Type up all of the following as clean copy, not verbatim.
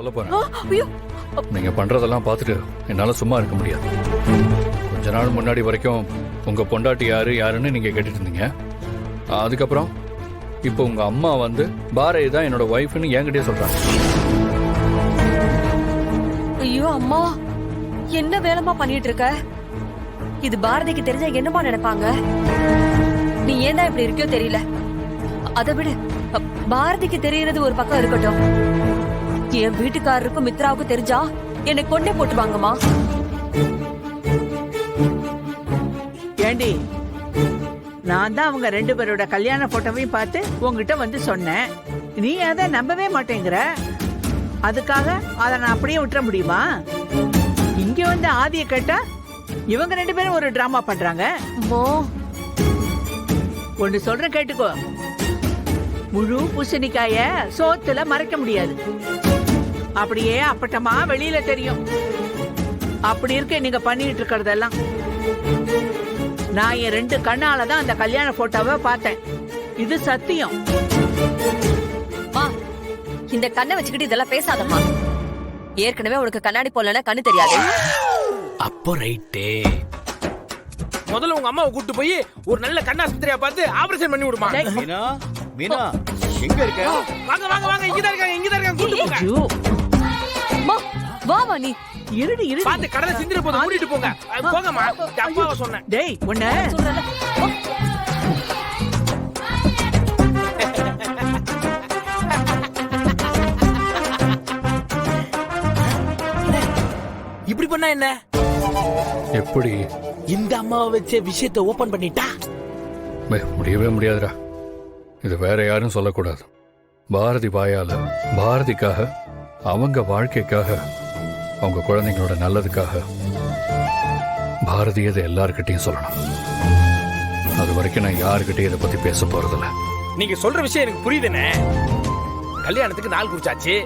சொல்ல போறேன். நீங்க பண்றதெல்லாம் பார்த்துட்டு என்னால சும்மா இருக்க முடியாது. கொஞ்ச நாள் முன்னாடி வரைக்கும் உங்க பொண்டாட்டி யாருன்னு நீங்க கேட்டுட்டு இருந்தீங்க. அதுக்கப்புறம் இப்போ உங்க அம்மா வந்து பாரதி தான் என்னோட ஒய்ஃப்னு என்கிட்டயே சொல்றாங்க. ஐயோ அம்மா, என்ன வேலைமா பண்ணிட்டு இருக்க? இது பாரதிக்கு தெரிஞ்சா என்னமா நினைப்பாங்க? நீ ஏன் தான் இப்படி இருக்கியோ தெரியல. அதை விடு, பாரதிக்கு தெரியறது ஒரு பக்கம் இருக்கட்டும். என் வீட்டுக்காரருக்கும் மித்ராவுக்கும் தெரிஞ்சா என்னை கொண்டே போட்டுவாங்கம்மா. ஏண்டி, நான் தான் அவங்க 2 பேரோட கல்யாண போட்டோவையும் பார்த்து உங்ககிட்ட வந்து சொன்னேன். நீ அதை நம்பவே மாட்டேங்கிற. அதுக்காக அதை நான் அப்படியே விட்டுற முடியுமா? இங்க வந்து ஆதிய கேட்டா இவங்க 2 பேரும் ஒரு டிராமா பண்றாங்க. ஒன்னு சொல்ற கேட்டுக்கோ, முழு பூசணிக்காய சோத்துல மறைக்க முடியாது. அப்படியே அப்பட்டமா வெளியில தெரியும். அப்படி இருக்க நீங்க பண்ணிட்டு இருக்கிறதெல்லாம். நான் என் 2 கண்ணாலதான் அந்த கல்யாண போட்டோவை பார்த்தேன். இது சத்தியம். இந்த கண்ணை வச்சுக்கிட்டு இதெல்லாம் பேசாதம்மா. ஏற்கனவே உனக்கு கண்ணாடி போடலன்னா கண்ணு தெரியாது. அப்போ ரைட்டே, முதல்ல உங்க அம்மாவை கூட்டு போய் ஒரு நல்ல கண்ணாஸ்பத்திரியா பார்த்து ஆபரேஷன் பண்ணி விடுமா. மீனா, மீனா எங்க இருக்க? வாங்க வாங்க வாங்க, இங்கதான் இருக்காங்க கூட்டு போங்க. வா நீ இருடி பாத்து கடலை சிந்திர போது கூட்டிட்டு போங்க. போங்கம்மா, அப்பாவை சொன்னேன். டேய் உன்ன சொல்றல. இப்படி பண்ணா என்ன? எப்படி? இந்த அம்மாவை வச்ச விஷயத்தை ஓபன் பண்ணிட்டா முடியவே முடியாதுடா. இது வேற யாரும் சொல்லக்கூடாது. பாரதி வாயால பாரதிக்காக, அவங்க வாழ்க்கைக்காக, அவங்க குழந்தைங்களோட நல்லதுக்காக பாரதி இதை எல்லார்கிட்டையும் சொல்லணும். அது வரைக்கும் நான் யாருக்கிட்டையும் இதை பத்தி பேச போறதில்ல. நீங்க சொல்ற விஷயம் எனக்கு புரியுதுண்ணே. கல்யாணத்துக்கு நாள் குறிச்சாச்சு.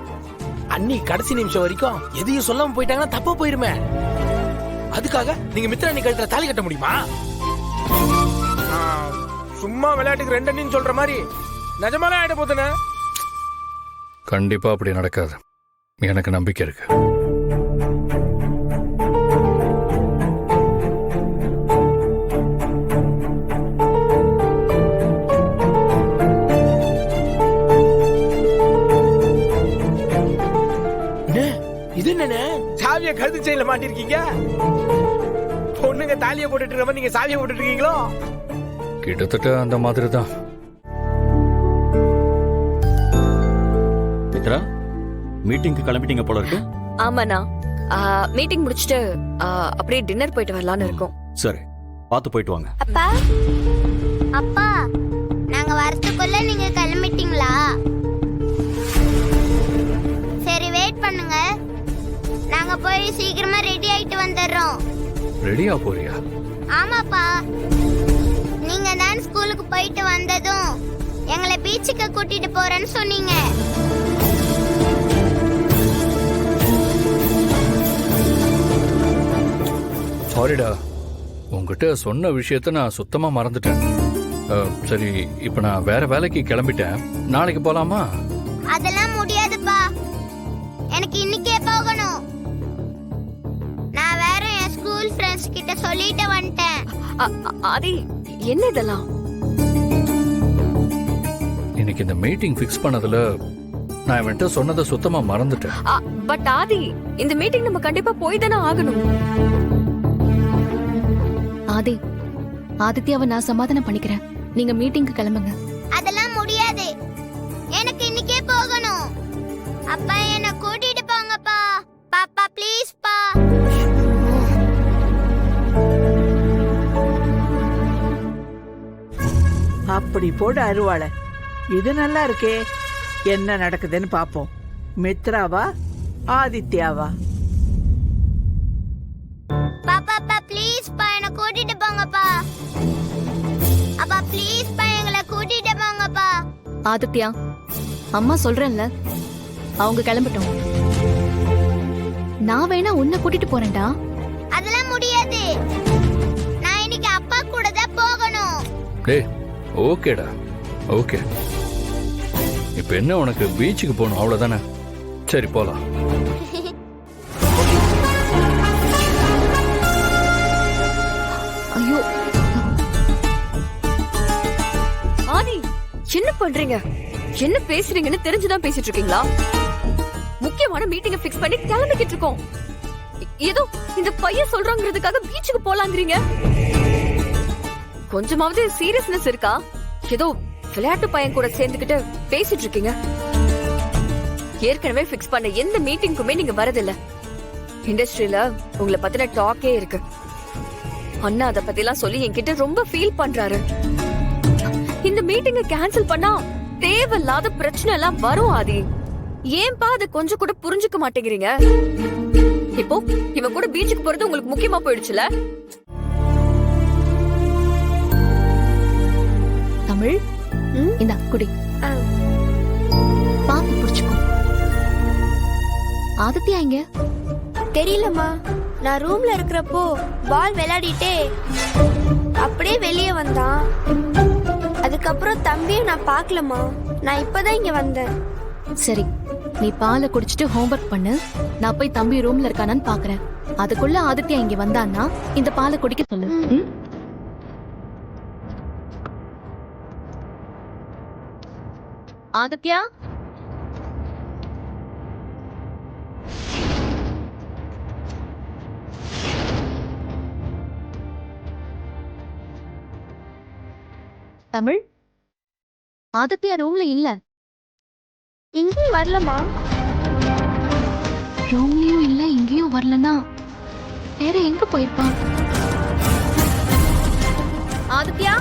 அண்ணி கடைசி நிமிஷம் வரைக்கும் எதையும் சொல்லாம போயிட்டாங்கன்னா தப்பா போயிருமே. அதுக்காக நீங்க மித்ராணி கழுத்துல தாலி கட்ட முடியுமா? சும்மா விளையாட்டுக்கு 2 அண்ணின்னு சொல்ற மாதிரி நிஜமாலே ஆயிட போதுண்ணே. கண்டிப்பா அப்படி நடக்காது. எனக்கு நம்பிக்கை இருக்கு. இது என்னன்னு சாவிய கழுத்து செயின்ல மாட்டிருக்கீங்க? பொண்ணுங்க தாலியை போட்டுட்டு இருக்க, நீங்க சாவியை போட்டுட்டு இருக்கீங்களோ? கிட்டத்தட்ட அந்த மாதிரி தான். மித்ரா, மீட்டிங்க்கு கிளம்பிட்டீங்க போல இருக்கு. ஆமாண்ணா, மீட்டிங் முடிச்சிட்டு அப்படியே டின்னர் போயிட்டு வரலாம்னு இருக்கோம். சரி, பார்த்து போயிட்டு வாங்க. அப்பா, அப்பா, நாங்க வரதுக்குள்ள நீங்க கிளம்பிட்டீங்களா? சரி, வெயிட் பண்ணுங்க. நாங்க போய் சீக்கிரமா ரெடி ஆயிட்டு வந்துடுறோம். ரெடியா போறியா? ஆமாப்பா, நீங்க தான் ஸ்கூலுக்கு போயிட்டு வந்ததும் எங்களை பீச்சுக்கு கூட்டிட்டு போறேன்னு சொன்னீங்க. சாரிடா, உங்ககிட்ட சொன்ன விஷயத்த நான் சுத்தமா மறந்துட்டேன். சரி, இப்ப நான் வேற வேலைக்கு கிளம்பிட்டேன். நாளைக்கு போலாமா? அதெல்லாம் முடியாதுப்பா, எனக்கு இன்னைக்கே போகணும். நான் வேற என் ஸ்கூல் ஃப்ரெண்ட்ஸ் கிட்ட சொல்லிட்டு வந்துட்டேன். ஆதி, என்ன இதெல்லாம்? இன்னைக்கு இந்த மீட்டிங் ஃபிக்ஸ் பண்ணதுல நான் இவன்ட்ட சொன்னதை சுத்தமா மறந்துட்டேன். பட் ஆதி, இந்த மீட்டிங் நம்ம கண்டிப்பா போய் தானே ஆகணும். ஆதி, ஆதித்யாவை நான் சமாதானம் பண்ணிக்கிறேன். நீங்க மீட்டிங்க்கு கிளம்புங்க. அதெல்லாம் முடியாது, எனக்கு இன்னைக்கே போகணும். அப்பா, என்ன கூட்டிட்டு போங்கப்பா. பாப்பா ப்ளீஸ் பா. அப்படி போடு அருவாளை. இது நல்லா இருக்கே. என்ன நடக்குதுன்னு பாப்போம். மித்ராவா ஆதித்யாவா? பாப்பா ப்ளீஸ் பா, என்ன கூட்டிட்டு போங்கப்பா. அப்பா ப்ளீஸ் பா, எங்களை கூட்டிட்டு போங்கப்பா. ஆதித்யா, அம்மா சொல்றேன்ல, அவங்க கிளம்பட்டும். நான் வேணா உன்னை கூட்டிட்டு போறேன்டா. அதெல்லாம் முடியாது, நான் இன்னைக்கு அப்பா கூட தான் போகணும். டேய், ஓகேடா, ஓகே. இப்ப என்ன, உனக்கு பீச்சுக்கு போகணும் அவ்வளவுதானே? சரி, போலாம். என்ன பண்றீங்க? என்ன பேசுறீங்கன்னு தெரிஞ்சுதான் பேசிட்டு இருக்கீங்களா? முக்கியமான மீட்டிங்க ஃபிக்ஸ் பண்ணி கிளம்பிக்கிட்டு இருக்கோம். ஏதோ இந்த பையன் சொல்றாங்கிறதுக்காக பீச்சுக்கு போலாங்கிறீங்க. கொஞ்சமாவது சீரியஸ்னஸ் இருக்கா? ஏதோ விளையாட்டு பையன் கூட சேர்ந்துக்கிட்டு பேசிட்டு இருக்கீங்க. ஏற்கனவே ஃபிக்ஸ் பண்ண எந்த மீட்டிங்குமே நீங்க வரதில்ல. இண்டஸ்ட்ரியில உங்களை பத்தின டாக்கே இருக்கு. அண்ணா அத பத்தி எல்லாம் சொல்லி என்கிட்ட ரொம்ப ஃபீல் பண்றாரு. இந்த மீட்டிங்க கேன்சல் பண்ணா தேவையில்லாத பிரச்சனை எல்லாம் வரும். ஆதி, ஏன்பா அதை கொஞ்சம் கூட புரிஞ்சுக்க மாட்டேங்கிறீங்க? இப்போ இவன் கூட பீச்சுக்கு போறது உங்களுக்கு முக்கியமா போயிடுச்சுல? தமிழ், இந்த குடி பாத்து புடிச்சுக்கோ. ஆதித்யா எங்க? தெரியலம்மா. நான் ரூம்ல இருக்கிறப்போ பால் விளையாடிட்டே அப்படியே வெளியே வந்தான். அதுக்கப்புறம் தம்பியை நான் பார்க்கலம்மா. நான் இப்பதான் இங்க வந்தேன். சரி, நீ பாலை குடிச்சிட்டு ஹோம்வொர்க் பண்ணு. நான் போய் தம்பி ரூம்ல இருக்கானான்னு பாக்குறேன். அதுக்குள்ள ஆதித்யா இங்க வந்தான்னா இந்த பாலை குடிக்க சொல்லு. ம்? ஆதித்யா, தமிழ், ஆதித்யா ரூம்ல இல்ல. இங்கேயும் வரலம்மா. ரூம்லயும் இல்ல, இங்கேயும் வரலனா வேற எங்க போயிருப்பான்? ஆதித்யா,